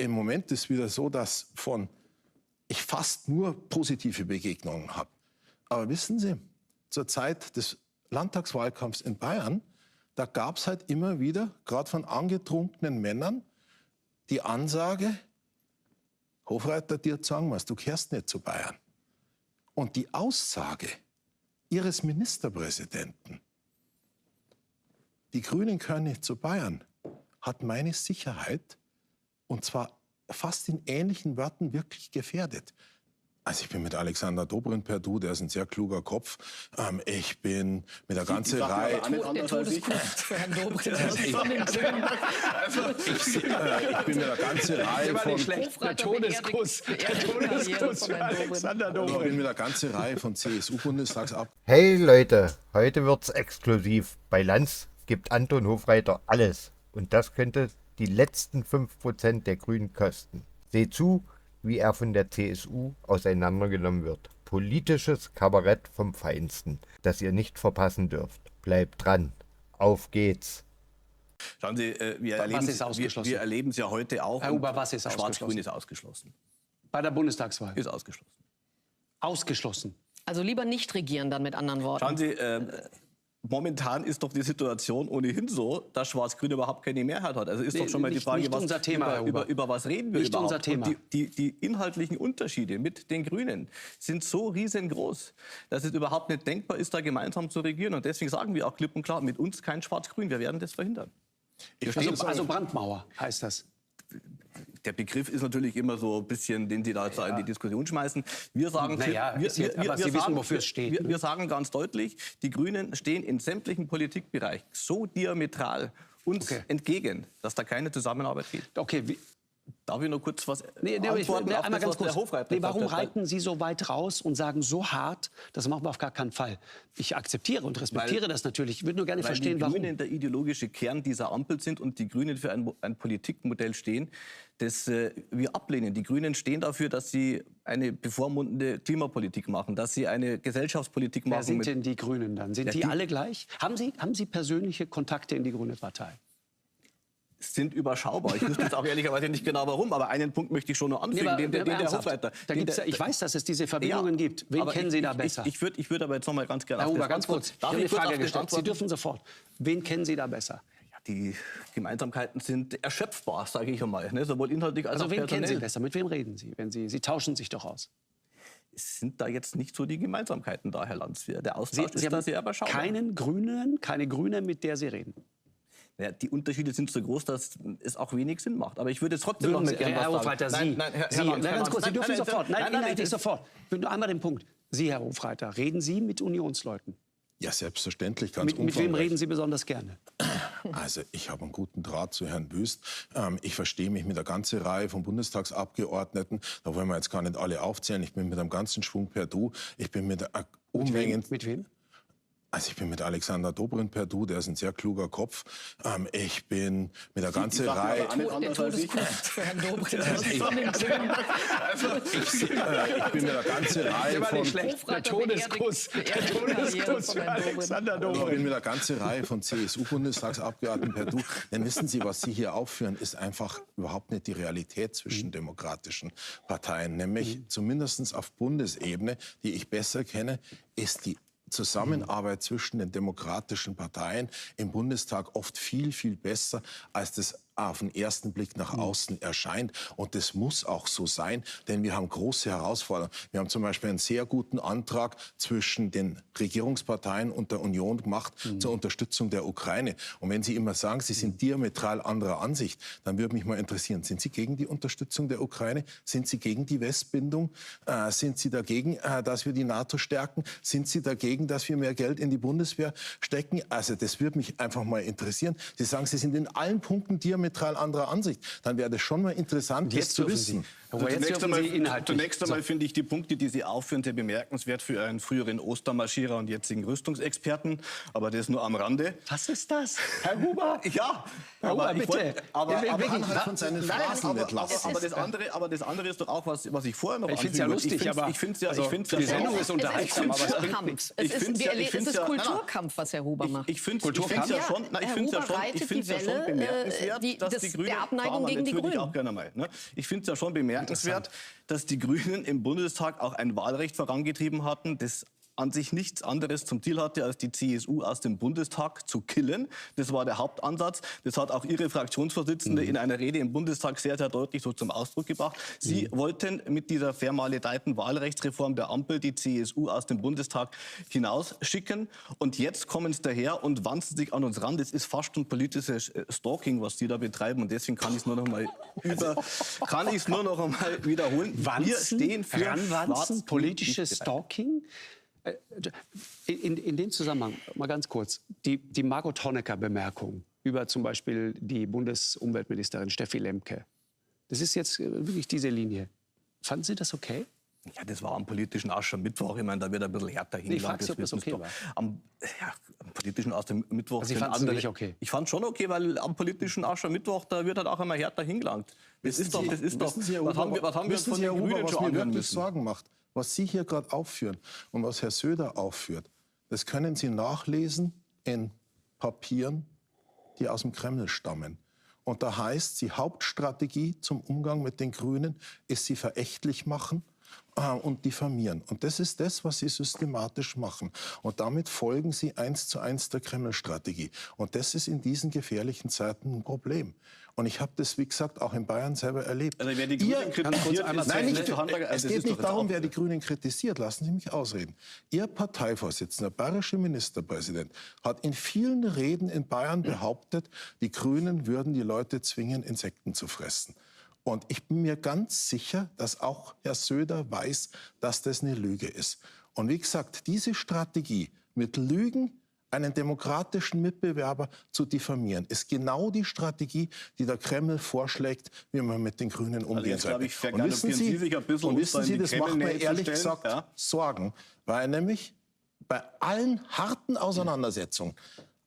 im Moment ist wieder so, dass ich fast nur positive Begegnungen habe. Aber wissen Sie, zur Zeit des Landtagswahlkampfs in Bayern, da gab es halt immer wieder, gerade von angetrunkenen Männern, die Ansage, Hofreiter, dir sagen wir's, du kehrst nicht zu Bayern. Und die Aussage Ihres Ministerpräsidenten, die Grünen gehören nicht zu Bayern, hat meine Sicherheit, und zwar fast in ähnlichen Worten, wirklich gefährdet. Also ich bin mit Alexander Dobrindt per Du, der ist ein sehr kluger Kopf. Ich bin mit der ganzen Reihe... Der Todeskuss für Herrn Dobrindt. Ich bin mit der ganzen Reihe von... Der Todeskuss für Alexander Dobrindt. Ich bin mit der ganzen Reihe von CSU-Bundestagsabgeordneten. Hey Leute, heute wird's exklusiv. Bei Lanz gibt Anton Hofreiter alles. Und das könnte die letzten 5% der Grünen kosten. Seht zu, wie er von der CSU auseinandergenommen wird. Politisches Kabarett vom Feinsten, das ihr nicht verpassen dürft. Bleibt dran. Auf geht's. Schauen Sie, wir erleben es ja heute auch. Herr Huber, was ist ausgeschlossen? Schwarz-Grün ist ausgeschlossen. Bei der Bundestagswahl? Ist ausgeschlossen. Ausgeschlossen. Also lieber nicht regieren, dann mit anderen Worten. Schauen Sie, momentan ist doch die Situation ohnehin so, dass Schwarz-Grün überhaupt keine Mehrheit hat. Also ist doch schon mal die Frage, nicht unser Thema, über was reden wir nicht überhaupt? Unser Thema. Und die inhaltlichen Unterschiede mit den Grünen sind so riesengroß, dass es überhaupt nicht denkbar ist, da gemeinsam zu regieren. Und deswegen sagen wir auch klipp und klar, mit uns kein Schwarz-Grün. Wir werden das verhindern. Also Brandmauer heißt das. Der Begriff ist natürlich immer so ein bisschen, den Sie da jetzt in die Diskussion schmeißen. Wir sagen, Sie wissen, wofür es steht. Wir sagen ganz deutlich, die Grünen stehen in sämtlichen Politikbereichen so diametral uns entgegen, dass da keine Zusammenarbeit geht. Okay, darf ich noch kurz was antworten auf einmal das, ganz kurz. Warum reiten Sie so weit raus und sagen so hart, das machen wir auf gar keinen Fall? Ich akzeptiere und respektiere das natürlich. Ich würde nur gerne verstehen, warum. Weil die Grünen der ideologische Kern dieser Ampel sind und die Grünen für ein Politikmodell stehen, das wir ablehnen. Die Grünen stehen dafür, dass sie eine bevormundende Klimapolitik machen, dass sie eine Gesellschaftspolitik machen. Wer sind denn die Grünen dann? Sind die alle gleich? Haben Sie persönliche Kontakte in die Grüne Partei? Sind überschaubar. Ich wüsste jetzt auch ehrlicherweise nicht genau warum, aber einen Punkt möchte ich schon noch anfügen, den der Hofreiter. Ich weiß, dass es diese Verbindungen gibt. Wen kennen Sie da besser? Ich würd aber jetzt noch mal ganz gerne... Herr Huber, ganz kurz. Ich habe eine Frage gestellt. Sie dürfen sofort. Wen kennen Sie da besser? Ja, die Gemeinsamkeiten sind erschöpfbar, sage ich einmal. Ne? Sowohl inhaltlich als auch personell. Also wen kennen Sie besser? Mit wem reden Sie? Sie tauschen sich doch aus. Es sind da jetzt nicht so die Gemeinsamkeiten da, Herr Lanz. Der Austausch ist da sehr überschaubar. Keine Grüne, mit der Sie reden? Ja, die Unterschiede sind so groß, dass es auch wenig Sinn macht. Aber ich würde es trotzdem noch gerne was sagen. Sie dürfen sofort. Nein, inhaltlich sofort. Ich will nur einmal den Punkt. Sie, Herr Hofreiter, reden Sie mit Unionsleuten? Ja, selbstverständlich. Ganz mit wem reden Sie besonders gerne? Also ich habe einen guten Draht zu Herrn Wüst. Ich verstehe mich mit der ganzen Reihe von Bundestagsabgeordneten. Da wollen wir jetzt gar nicht alle aufzählen. Ich bin mit einem ganzen Schwung per Du. Ich bin mit Unmengen... Mit wem? Also ich bin mit Alexander Dobrindt per Du, der ist ein sehr kluger Kopf. Ich bin mit der ganzen Reihe... Der Todeskuss für Herrn Dobrindt. Ich bin mit der ganzen Reihe von... Der Todeskuss für Alexander Dobrindt. Ich bin mit der ganzen Reihe von CSU-Bundestagsabgeordneten per Du. Denn wissen Sie, was Sie hier aufführen, ist einfach überhaupt nicht die Realität zwischen demokratischen Parteien. Nämlich zumindest auf Bundesebene, die ich besser kenne, ist die Zusammenarbeit zwischen den demokratischen Parteien im Bundestag oft viel, viel besser, als das auf den ersten Blick nach außen erscheint. Und das muss auch so sein, denn wir haben große Herausforderungen. Wir haben zum Beispiel einen sehr guten Antrag zwischen den Regierungsparteien und der Union gemacht zur Unterstützung der Ukraine. Und wenn Sie immer sagen, Sie sind diametral anderer Ansicht, dann würde mich mal interessieren, sind Sie gegen die Unterstützung der Ukraine? Sind Sie gegen die Westbindung? Sind Sie dagegen, dass wir die NATO stärken? Sind Sie dagegen, dass wir mehr Geld in die Bundeswehr stecken? Also das würde mich einfach mal interessieren. Sie sagen, Sie sind in allen Punkten diametral anderer Ansicht. Dann wäre das schon mal interessant, das zu wissen. Zunächst einmal finde ich die Punkte, die Sie aufführen, sehr bemerkenswert für einen früheren Ostermarschierer und jetzigen Rüstungsexperten. Aber das nur am Rande. Was ist das, Herr Huber? Ja, Herr Huber, bitte. Aber von seinen Phrasen nicht lassen. Aber das andere ist doch auch, was ich vorher noch anfügen wollte. Ich finde es ja lustig, aber ich finde es ja die Sendung ist unterhaltsam. Es ist Kulturkampf, was Herr Huber macht. Ich finde es ja schon bemerkenswert, der Abneigung gegen die Grünen. Auch gerne mal, ne? Ich finde es ja schon bemerkenswert, dass die Grünen im Bundestag auch ein Wahlrecht vorangetrieben hatten, das an sich nichts anderes zum Ziel hatte, als die CSU aus dem Bundestag zu killen. Das war der Hauptansatz. Das hat auch Ihre Fraktionsvorsitzende in einer Rede im Bundestag sehr, sehr deutlich so zum Ausdruck gebracht. Sie wollten mit dieser vermaledeiten Wahlrechtsreform der Ampel die CSU aus dem Bundestag hinausschicken. Und jetzt kommen sie daher und wanzen sich an uns ran. Das ist fast ein politisches Stalking, was Sie da betreiben. Und deswegen kann ich es nur noch mal wiederholen. Wir stehen für Ranwanzen, politisches Stalking. In dem Zusammenhang, mal ganz kurz, die Margot Honecker-Bemerkung über zum Beispiel die Bundesumweltministerin Steffi Lemke. Das ist jetzt wirklich diese Linie. Fanden Sie das okay? Ja, das war am politischen Aschermittwoch. Ich meine, da wird ein bisschen härter hingegangen. Ich frage Sie, ob das okay war. Am politischen Aschermittwoch... Also Sie fanden es nicht okay? Ich fand schon okay, weil am politischen Aschermittwoch, da wird halt auch immer härter hingelangt. Was haben wir von den Grünen schon anhören müssen? Sorgen macht, was Sie hier gerade aufführen und was Herr Söder aufführt, das können Sie nachlesen in Papieren, die aus dem Kreml stammen. Und da heißt, die Hauptstrategie zum Umgang mit den Grünen ist, sie verächtlich machen und diffamieren. Und das ist das, was Sie systematisch machen. Und damit folgen Sie 1:1 der Kreml-Strategie. Und das ist in diesen gefährlichen Zeiten ein Problem. Und ich habe das, wie gesagt, auch in Bayern selber erlebt. Also wer die Grünen kritisiert, es geht nicht darum, wer die Grünen kritisiert. Lassen Sie mich ausreden. Ihr Parteivorsitzender, bayerische Ministerpräsident, hat in vielen Reden in Bayern behauptet, die Grünen würden die Leute zwingen, Insekten zu fressen. Und ich bin mir ganz sicher, dass auch Herr Söder weiß, dass das eine Lüge ist. Und wie gesagt, diese Strategie mit Lügen einen demokratischen Mitbewerber zu diffamieren, ist genau die Strategie, die der Kreml vorschlägt, wie man mit den Grünen umgehen soll. Und wissen Sie, das macht mir ehrlich gesagt Sorgen, weil nämlich bei allen harten Auseinandersetzungen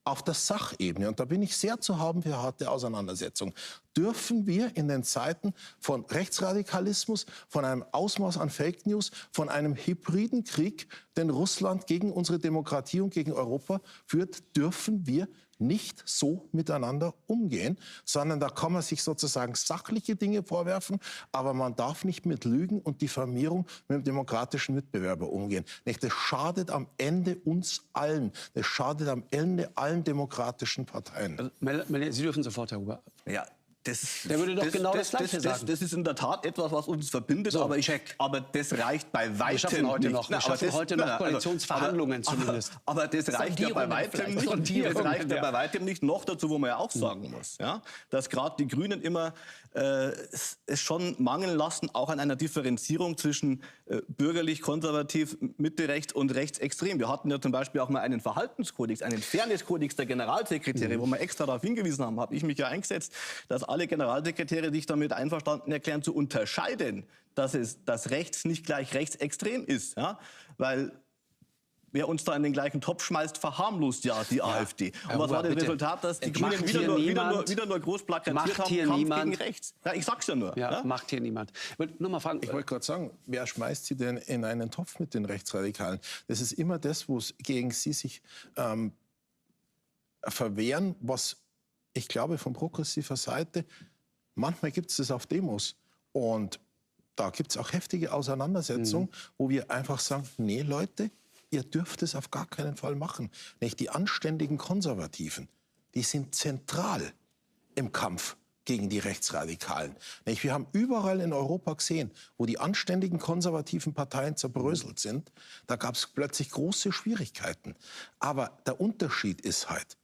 auf der Sachebene, und da bin ich sehr zu haben für harte Auseinandersetzungen, dürfen wir in den Zeiten von Rechtsradikalismus, von einem Ausmaß an Fake News, von einem hybriden Krieg, den Russland gegen unsere Demokratie und gegen Europa führt, dürfen wir nicht so miteinander umgehen, sondern da kann man sich sozusagen sachliche Dinge vorwerfen, aber man darf nicht mit Lügen und Diffamierung mit dem demokratischen Mitbewerber umgehen. Das schadet am Ende uns allen. Das schadet am Ende allen demokratischen Parteien. Also, Sie dürfen sofort, Herr Huber. Ja. Der würde doch genau das Gleiche sagen. Das ist in der Tat etwas, was uns verbindet, so, aber das reicht bei weitem wir schaffen heute nicht. Wir schaffen heute noch Koalitionsverhandlungen zumindest. Aber das reicht ja bei weitem nicht. Das reicht ja bei weitem nicht. Noch dazu, wo man ja auch sagen muss, ja, dass gerade die Grünen immer es schon mangeln lassen, auch an einer Differenzierung zwischen bürgerlich, konservativ, Mitte, rechts und rechtsextrem. Wir hatten ja zum Beispiel auch mal einen Verhaltenskodex, einen Fairnesskodex der Generalsekretäre, wo wir extra darauf hingewiesen haben, habe ich mich ja eingesetzt, dass alle Generalsekretäre sich damit einverstanden erklären, zu unterscheiden, dass rechts nicht gleich rechtsextrem ist. Ja? Weil wer uns da in den gleichen Topf schmeißt, verharmlost ja die AfD. Und was war das Resultat, dass die Grünen wieder nur groß plakatiert haben, Kampf gegen rechts? Ja, ich sag's ja nur. Ja, macht hier niemand. Nur mal fragen. Ich wollte gerade sagen, wer schmeißt Sie denn in einen Topf mit den Rechtsradikalen? Das ist immer das, wo es gegen Sie sich verwehren, was ich glaube, von progressiver Seite, manchmal gibt es das auf Demos. Und da gibt es auch heftige Auseinandersetzungen, wo wir einfach sagen, nee Leute, ihr dürft es auf gar keinen Fall machen. Nicht? Die anständigen Konservativen, die sind zentral im Kampf gegen die Rechtsradikalen. Nicht? Wir haben überall in Europa gesehen, wo die anständigen konservativen Parteien zerbröselt sind, da gab es plötzlich große Schwierigkeiten. Aber der Unterschied ist halt,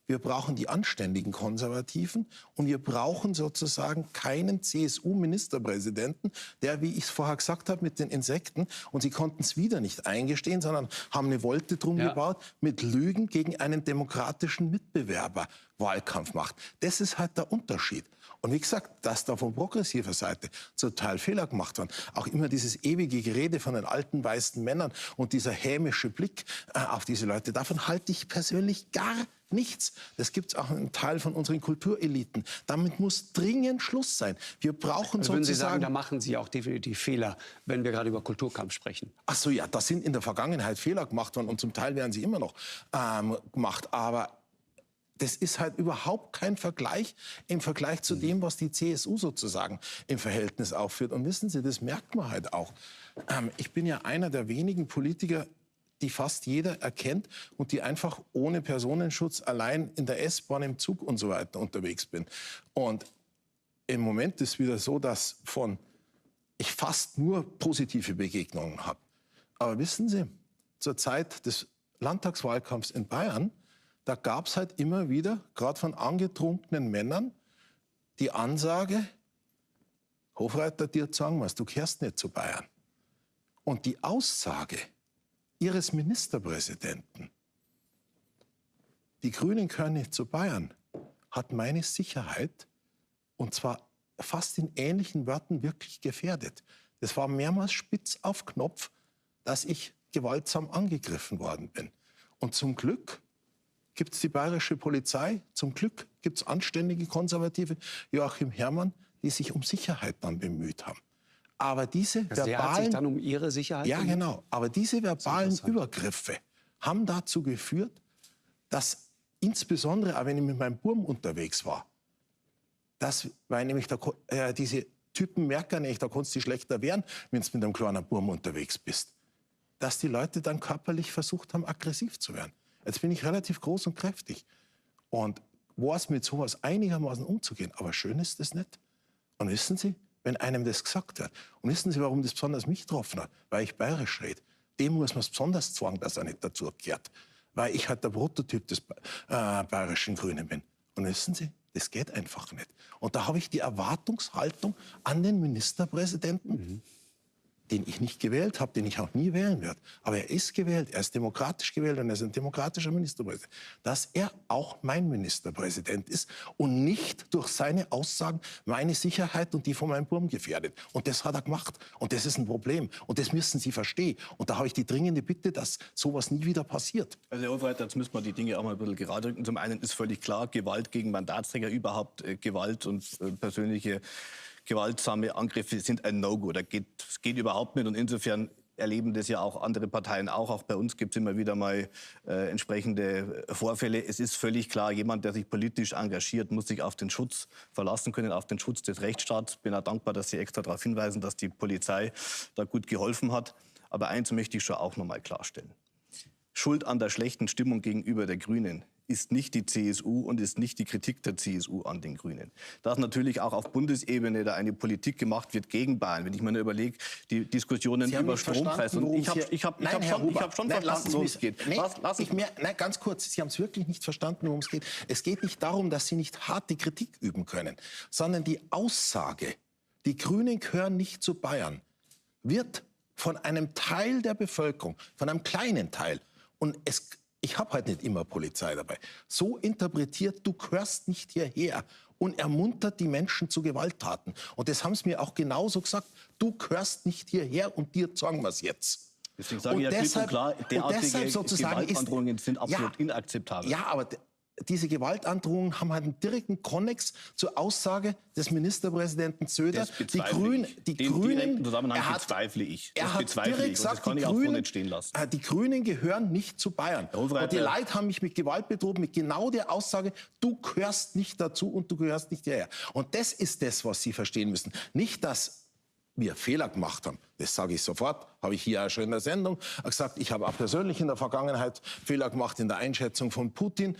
wir brauchen die anständigen Konservativen und wir brauchen sozusagen keinen CSU-Ministerpräsidenten, der, wie ich es vorher gesagt habe, mit den Insekten, und sie konnten es wieder nicht eingestehen, sondern haben eine Wolte drum gebaut, mit Lügen gegen einen demokratischen Mitbewerber Wahlkampf macht. Das ist halt der Unterschied. Und wie gesagt, dass da von progressiver Seite zum Teil Fehler gemacht werden, auch immer dieses ewige Gerede von den alten weißen Männern und dieser hämische Blick auf diese Leute, davon halte ich persönlich gar nichts. Das gibt es auch einen Teil von unseren Kultureliten. Damit muss dringend Schluss sein. Wir brauchen sozusagen... Würden Sie sagen, da machen Sie auch definitiv Fehler, wenn wir gerade über Kulturkampf sprechen? Ach so, ja, da sind in der Vergangenheit Fehler gemacht worden und zum Teil werden sie immer noch gemacht. Aber das ist halt überhaupt kein Vergleich im Vergleich zu dem, was die CSU sozusagen im Verhältnis aufführt. Und wissen Sie, das merkt man halt auch. Ich bin ja einer der wenigen Politiker, die fast jeder erkennt und die einfach ohne Personenschutz allein in der S-Bahn, im Zug und so weiter unterwegs bin. Und im Moment ist wieder so, dass ich fast nur positive Begegnungen habe. Aber wissen Sie, zur Zeit des Landtagswahlkampfs in Bayern, da gab es halt immer wieder, gerade von angetrunkenen Männern, die Ansage, Hofreiter, dir sagen wir's, du gehörst nicht zu Bayern. Und die Aussage Ihres Ministerpräsidenten, die Grünen gehören nicht zu Bayern, hat meine Sicherheit, und zwar fast in ähnlichen Wörtern, wirklich gefährdet. Das war mehrmals spitz auf Knopf, dass ich gewaltsam angegriffen worden bin. Und zum Glück gibt es die bayerische Polizei, zum Glück gibt es anständige Konservative, Joachim Herrmann, die sich um Sicherheit dann bemüht haben. Aber diese verbalen... Der hat sich dann um Ihre Sicherheit Ja, genau. Aber diese verbalen Übergriffe haben dazu geführt, dass insbesondere, auch wenn ich mit meinem Burm unterwegs war, weil nämlich diese Typen merken nicht, da kannst du schlechter werden, wenn du mit einem kleinen Burm unterwegs bist, dass die Leute dann körperlich versucht haben, aggressiv zu werden. Jetzt bin ich relativ groß und kräftig und weiß mit sowas einigermaßen umzugehen. Aber schön ist das nicht. Und wissen Sie, wenn einem das gesagt wird, und wissen Sie, warum das besonders mich getroffen hat? Weil ich bayerisch rede. Dem muss man es besonders zwingen, dass er nicht dazu gehört. Weil ich halt der Prototyp des bayerischen Grünen bin. Und wissen Sie, das geht einfach nicht. Und da habe ich die Erwartungshaltung an den Ministerpräsidenten, den ich nicht gewählt habe, den ich auch nie wählen werde. Aber er ist gewählt, er ist demokratisch gewählt und er ist ein demokratischer Ministerpräsident. Dass er auch mein Ministerpräsident ist und nicht durch seine Aussagen meine Sicherheit und die von meinem Burm gefährdet. Und das hat er gemacht. Und das ist ein Problem. Und das müssen Sie verstehen. Und da habe ich die dringende Bitte, dass sowas nie wieder passiert. Also Herr Hofreiter, jetzt müssen wir die Dinge auch mal ein bisschen gerade rücken. Zum einen ist völlig klar, Gewalt gegen Mandatsträger, überhaupt Gewalt und persönliche gewaltsame Angriffe sind ein No-Go. Das geht überhaupt nicht. Und insofern erleben das ja auch andere Parteien auch. Auch bei uns gibt es immer wieder mal entsprechende Vorfälle. Es ist völlig klar, jemand, der sich politisch engagiert, muss sich auf den Schutz verlassen können, auf den Schutz des Rechtsstaats. Ich bin auch dankbar, dass Sie extra darauf hinweisen, dass die Polizei da gut geholfen hat. Aber eins möchte ich schon auch noch mal klarstellen. Schuld an der schlechten Stimmung gegenüber der Grünen ist nicht die CSU und ist nicht die Kritik der CSU an den Grünen. Dass natürlich auch auf Bundesebene da eine Politik gemacht wird gegen Bayern. Wenn ich mir nur überlege, die Diskussionen über Strompreise. Ich habe schon verstanden, worum es geht. Nein, ganz kurz, Sie haben es wirklich nicht verstanden, worum es geht. Es geht nicht darum, dass Sie nicht harte Kritik üben können, sondern die Aussage, die Grünen gehören nicht zu Bayern, wird von einem Teil der Bevölkerung, von einem kleinen Teil, und ich habe halt nicht immer Polizei dabei, so interpretiert, du gehörst nicht hierher, und ermuntert die Menschen zu Gewalttaten. Und das haben sie mir auch genauso gesagt, du gehörst nicht hierher und dir sagen wir es jetzt. Deswegen sage ich ja klipp und klar, derartige Gewaltandrohungen sind absolut inakzeptabel. Ja, aber diese Gewaltandrohungen haben halt einen direkten Konnex zur Aussage des Ministerpräsidenten Söder. Die Grünen, direkten Zusammenhang bezweifle ich. Er hat direkt gesagt, das kann ich auch so nicht stehen lassen. Die Grünen gehören nicht zu Bayern. Und die Leute haben mich mit Gewalt bedroht, mit genau der Aussage, du gehörst nicht dazu und du gehörst nicht hierher. Und das ist das, was Sie verstehen müssen. Nicht, dass wir Fehler gemacht haben. Das sage ich sofort, habe ich hier auch schon in der Sendung gesagt. Ich habe auch persönlich in der Vergangenheit Fehler gemacht in der Einschätzung von Putin.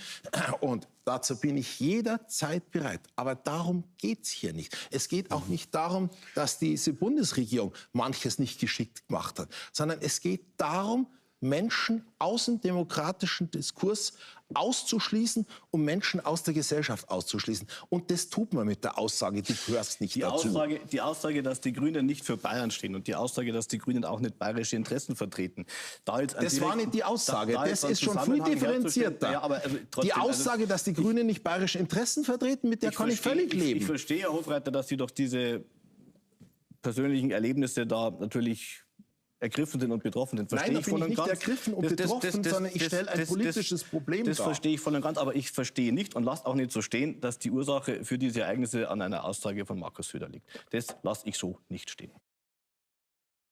Und dazu bin ich jederzeit bereit. Aber darum geht es hier nicht. Es geht auch nicht darum, dass diese Bundesregierung manches nicht geschickt gemacht hat, sondern es geht darum, Menschen aus dem demokratischen Diskurs auszuschließen, um Menschen aus der Gesellschaft auszuschließen. Und das tut man mit der Aussage, du gehörst nicht dazu. Die Aussage, dass die Grünen nicht für Bayern stehen und die Aussage, dass die Grünen auch nicht bayerische Interessen vertreten. Das war nicht die Aussage, das ist schon viel differenzierter. Ja, aber trotzdem, die Aussage, dass die Grünen nicht bayerische Interessen vertreten, mit der kann ich völlig leben. Ich verstehe, Herr Hofreiter, dass Sie doch diese persönlichen Erlebnisse da natürlich ergriffen sind und betroffen sind. Nein, da bin ich nicht ergriffen und betroffen, sondern ich stelle ein politisches Problem dar. Das verstehe ich voll und ganz, aber ich verstehe nicht und lasse auch nicht so stehen, dass die Ursache für diese Ereignisse an einer Aussage von Markus Söder liegt. Das lasse ich so nicht stehen.